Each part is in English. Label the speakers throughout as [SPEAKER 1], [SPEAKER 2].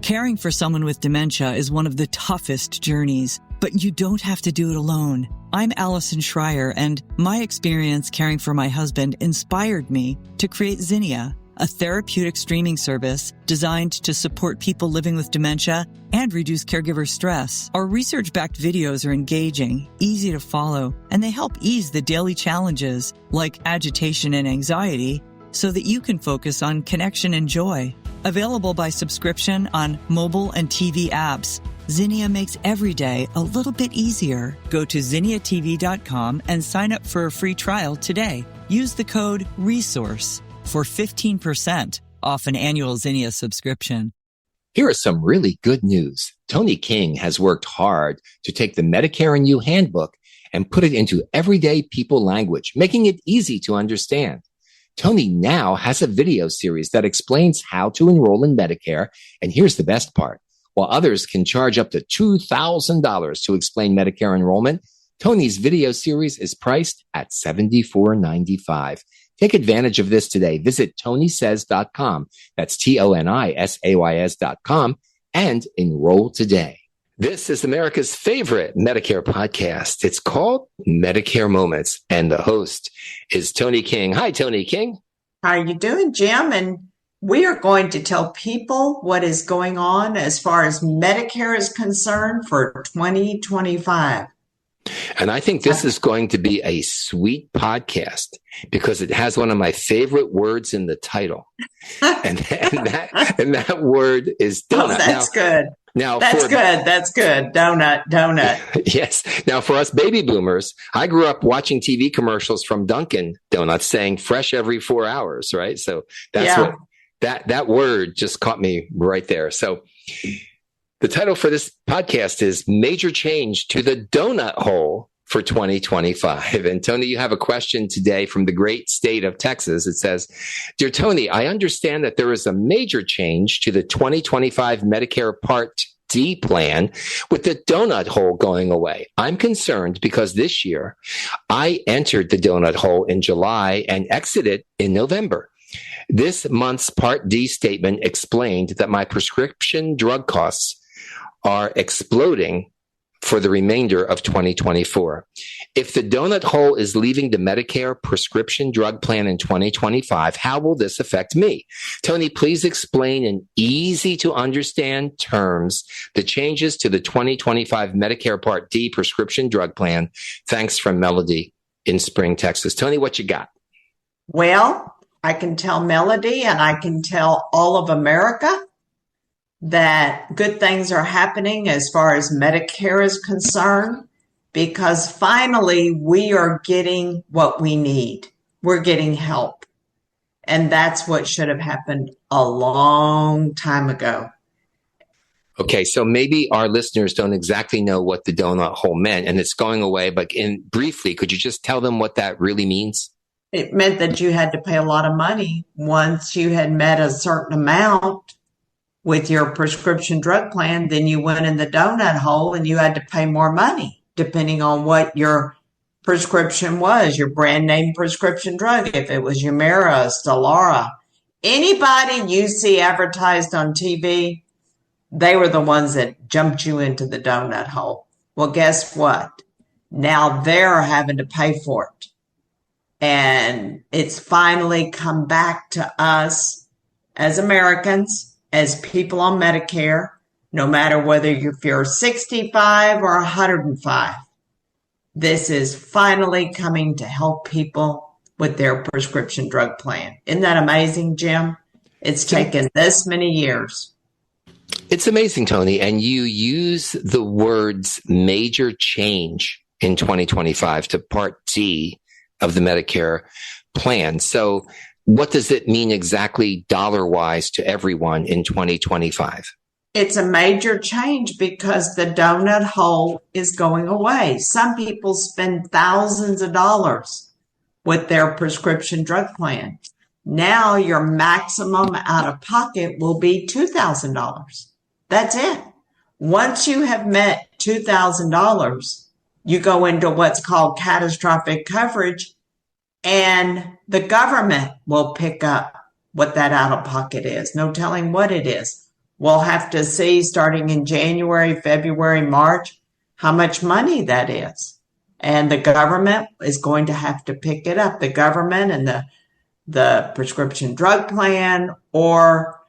[SPEAKER 1] Caring for someone with dementia is one of the toughest journeys, but you don't have to do it alone. I'm Allison Schreier, and my experience caring for my husband inspired me to create Zinnia, a therapeutic streaming service designed to support people living with dementia and reduce caregiver stress. Our research-backed videos are engaging, easy to follow, and they help ease the daily challenges like agitation and anxiety so that you can focus on connection and joy. Available by subscription on mobile and TV apps, Zinnia makes every day a little bit easier. Go to zinniatv.com and sign up for a free trial today. Use the code RESOURCE for 15% off an annual Zinnia subscription.
[SPEAKER 2] Here is some really good news. Toni King has worked hard to take the Medicare and You handbook and put it into everyday people language, making it easy to understand. Toni now has a video series that explains how to enroll in Medicare. And here's the best part. While others can charge up to $2,000 to explain Medicare enrollment, Toni's video series is priced at $74.95. Take advantage of this today. Visit tonisays.com. That's TONISAYS.com and enroll today. This is America's favorite Medicare podcast. It's called Medicare Moments, and the host is Toni King. Hi, Toni King.
[SPEAKER 3] How are you doing, Jim? And we are going to tell people what is going on as far as Medicare is concerned for 2025.
[SPEAKER 2] And I think this is going to be a sweet podcast because it has one of my favorite words in the title. and that word is donut.
[SPEAKER 3] Oh, that's good.
[SPEAKER 2] Now,
[SPEAKER 3] That's good. Donut.
[SPEAKER 2] Yes. Now, for us baby boomers, I grew up watching TV commercials from Dunkin' Donuts saying fresh every 4 hours, right? So that's what that word just caught me right there. So the title for this podcast is Major Change to the Donut Hole for 2025. And Toni, you have a question today from the great state of Texas. It says, Dear Toni, I understand that there is a major change to the 2025 Medicare Part D plan with the donut hole going away. I'm concerned because this year I entered the donut hole in July and exited in November. This month's Part D statement explained that my prescription drug costs are exploding for the remainder of 2024. If the donut hole is leaving the Medicare prescription drug plan in 2025, how will this affect me? Toni, please explain in easy to understand terms the changes to the 2025 Medicare Part D prescription drug plan. Thanks from Melody in Spring, Texas. Toni, what you got?
[SPEAKER 3] Well, I can tell Melody and I can tell all of America that good things are happening as far as Medicare is concerned, because finally we are getting what we need. We're getting help. And that's what should have happened a long time ago.
[SPEAKER 2] Okay, so maybe our listeners don't exactly know what the donut hole meant and it's going away, but briefly, could you just tell them what that really means?
[SPEAKER 3] It meant that you had to pay a lot of money once you had met a certain amount with your prescription drug plan. Then you went in the donut hole and you had to pay more money depending on what your prescription was, your brand name prescription drug. If it was Humira, Stelara, anybody you see advertised on TV, they were the ones that jumped you into the donut hole. Well, guess what? Now they're having to pay for it. And it's finally come back to us as Americans, as people on Medicare, no matter whether you're 65 or 105. This is finally coming to help people with their prescription drug plan. Isn't that amazing, Jim? It's taken this many years.
[SPEAKER 2] It's amazing, Toni. And you use the words major change in 2025 to Part D of the Medicare plan. So what does it mean exactly dollar-wise to everyone in 2025?
[SPEAKER 3] It's a major change because the donut hole is going away. Some people spend thousands of dollars with their prescription drug plan. Now your maximum out of pocket will be $2,000. That's it. Once you have met $2,000, you go into what's called catastrophic coverage, and the government will pick up what that out of pocket is. No telling what it is. we'll have to see starting in January, February, March, how much money that is. And the government is going to have to pick it up. The government and the prescription drug plan, or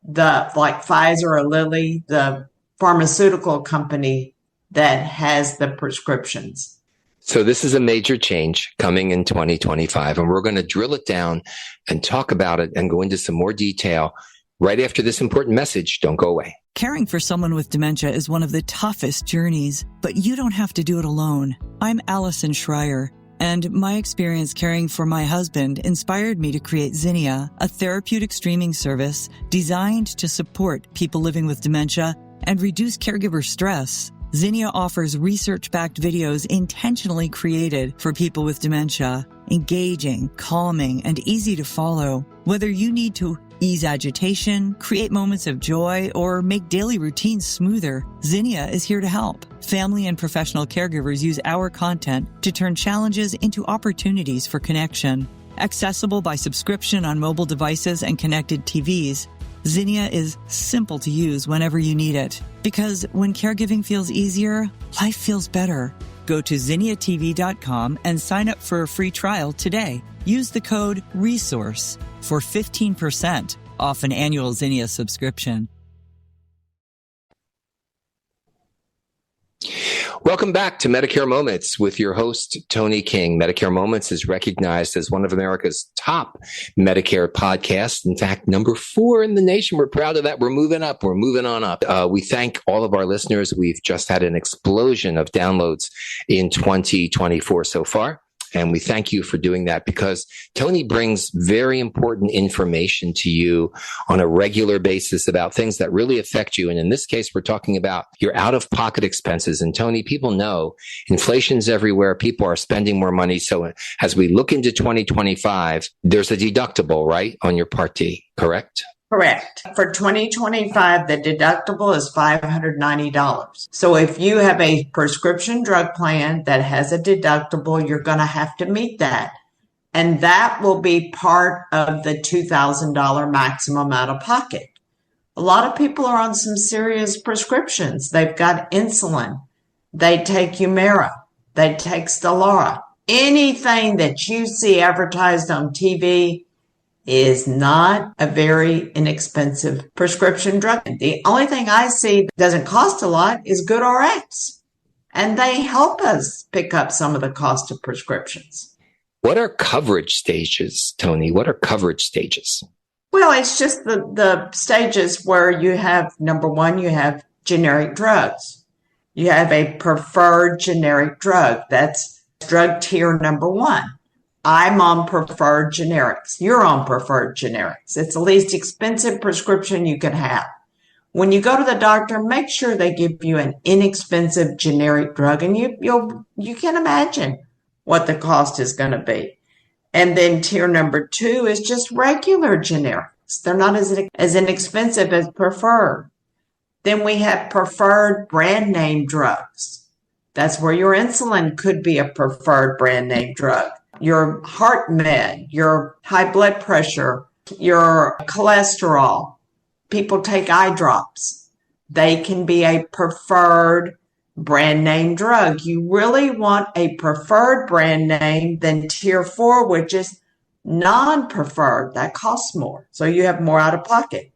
[SPEAKER 3] like Pfizer or Lilly, the pharmaceutical company that has the prescriptions.
[SPEAKER 2] So this is a major change coming in 2025, and we're going to drill it down and talk about it and go into some more detail right after this important message. Don't go away.
[SPEAKER 1] Caring for someone with dementia is one of the toughest journeys, but you don't have to do it alone. I'm Allison Schreier, and my experience caring for my husband inspired me to create Zinnia, a therapeutic streaming service designed to support people living with dementia and reduce caregiver stress. Zinnia offers research-backed videos intentionally created for people with dementia, engaging, calming, and easy to follow. Whether you need to ease agitation, create moments of joy, or make daily routines smoother, Zinnia is here to help. Family and professional caregivers use our content to turn challenges into opportunities for connection. Accessible by subscription on mobile devices and connected TVs, Zinnia is simple to use whenever you need it. Because when caregiving feels easier, life feels better. Go to zinniatv.com and sign up for a free trial today. Use the code RESOURCE for 15% off an annual Zinnia subscription.
[SPEAKER 2] Welcome back to Medicare Moments with your host, Toni King. Medicare Moments is recognized as one of America's top Medicare podcasts. In fact, number 4 in the nation. We're proud of that. We're moving up. We're moving on up. We thank all of our listeners. We've just had an explosion of downloads in 2024 so far. And we thank you for doing that, because Toni brings very important information to you on a regular basis about things that really affect you. And in this case, we're talking about your out-of-pocket expenses. And Toni, people know inflation's everywhere. People are spending more money. So as we look into 2025, there's a deductible, right, on your Part D, correct?
[SPEAKER 3] Correct. For 2025, the deductible is $590. So if you have a prescription drug plan that has a deductible, you're going to have to meet that. And that will be part of the $2,000 maximum out of pocket. A lot of people are on some serious prescriptions. They've got insulin. They take Humira. They take Stelara. Anything that you see advertised on TV is not a very inexpensive prescription drug. The only thing I see that doesn't cost a lot is GoodRx. And they help us pick up some of the cost of prescriptions.
[SPEAKER 2] What are coverage stages, Toni? What are coverage stages?
[SPEAKER 3] Well, it's just the stages where you have, number one, you have generic drugs. You have a preferred generic drug. That's drug tier number 1. I'm on preferred generics. You're on preferred generics. It's the least expensive prescription you can have. When you go to the doctor, make sure they give you an inexpensive generic drug, and you can imagine what the cost is going to be. And then tier number 2 is just regular generics. They're not as inexpensive as preferred. Then we have preferred brand name drugs. That's where your insulin could be a preferred brand name drug. Your heart med, your high blood pressure, your cholesterol. People take eye drops. They can be a preferred brand name drug. You really want a preferred brand name than tier 4, which is non-preferred. That costs more. So you have more out of pocket.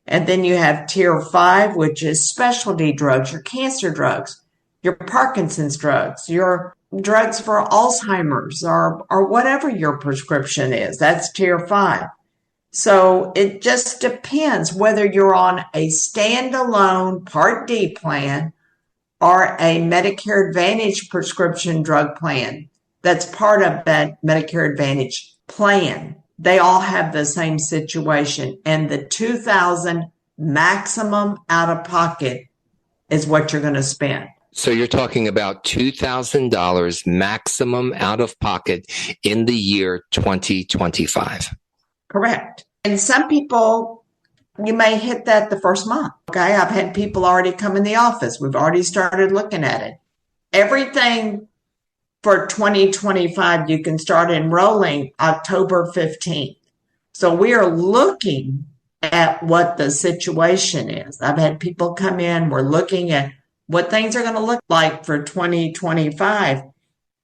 [SPEAKER 3] And then you have tier 5, which is specialty drugs, your cancer drugs, your Parkinson's drugs, your drugs for Alzheimer's, or whatever your prescription is. That's tier 5. So it just depends whether you're on a standalone Part D plan or a Medicare Advantage prescription drug plan that's part of that Medicare Advantage plan. They all have the same situation, and the $2,000 maximum out of pocket is what you're going to spend.
[SPEAKER 2] So you're talking about $2,000 maximum out of pocket in the year 2025.
[SPEAKER 3] Correct. And some people, you may hit that the first month. Okay. I've had people already come in the office. We've already started looking at it. Everything for 2025, you can start enrolling October 15th. So we are looking at what the situation is. I've had people come in, we're looking at what things are going to look like for 2025.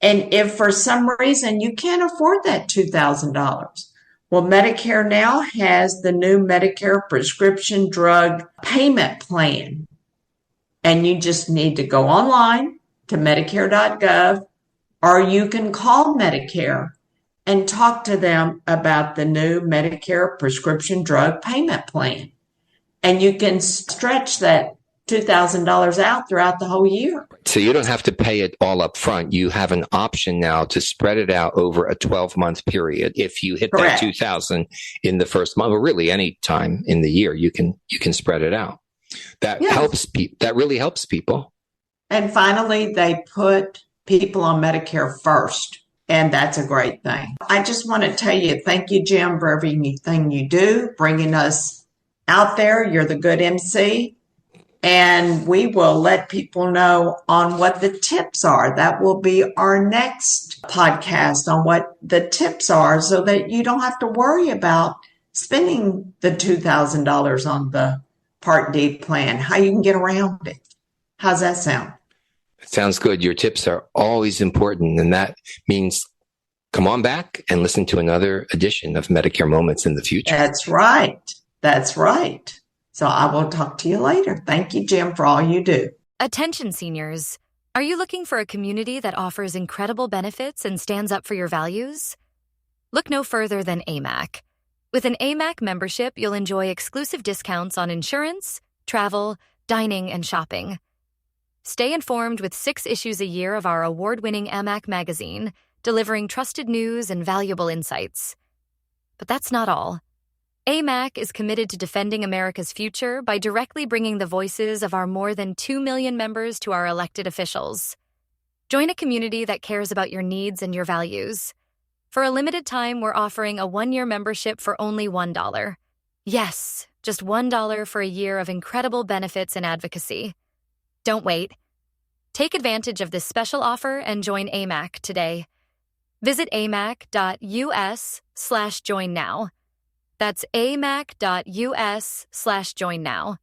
[SPEAKER 3] And if for some reason you can't afford that $2,000, well, Medicare now has the new Medicare prescription drug payment plan. And you just need to go online to Medicare.gov, or you can call Medicare and talk to them about the new Medicare prescription drug payment plan. And you can stretch that $2,000 out throughout the whole year.
[SPEAKER 2] So you don't have to pay it all up front. You have an option now to spread it out over a 12-month period. If you hit
[SPEAKER 3] Correct.
[SPEAKER 2] that 2,000 in the first month, or really any time in the year, you can spread it out. That helps people. That really helps people.
[SPEAKER 3] And finally, they put people on Medicare first. And that's a great thing. I just want to tell you, thank you, Jim, for everything you do, bringing us out there. You're the good MC. And we will let people know on what the tips are. That will be our next podcast on what the tips are, so that you don't have to worry about spending the $2,000 on the Part D plan, how you can get around it. How's that sound?
[SPEAKER 2] Sounds good. Your tips are always important. And that means come on back and listen to another edition of Medicare Moments in the future.
[SPEAKER 3] That's right. That's right. So I will talk to you later. Thank you, Jim, for all you do.
[SPEAKER 4] Attention seniors. Are you looking for a community that offers incredible benefits and stands up for your values? Look no further than AMAC. With an AMAC membership, you'll enjoy exclusive discounts on insurance, travel, dining, and shopping. Stay informed with 6 issues a year of our award-winning AMAC magazine, delivering trusted news and valuable insights. But that's not all. AMAC is committed to defending America's future by directly bringing the voices of our more than 2 million members to our elected officials. Join a community that cares about your needs and your values. For a limited time, we're offering a 1-year membership for only $1. Yes, just $1 for a year of incredible benefits and advocacy. Don't wait. Take advantage of this special offer and join AMAC today. Visit amac.us/join now. That's amac.us/join now.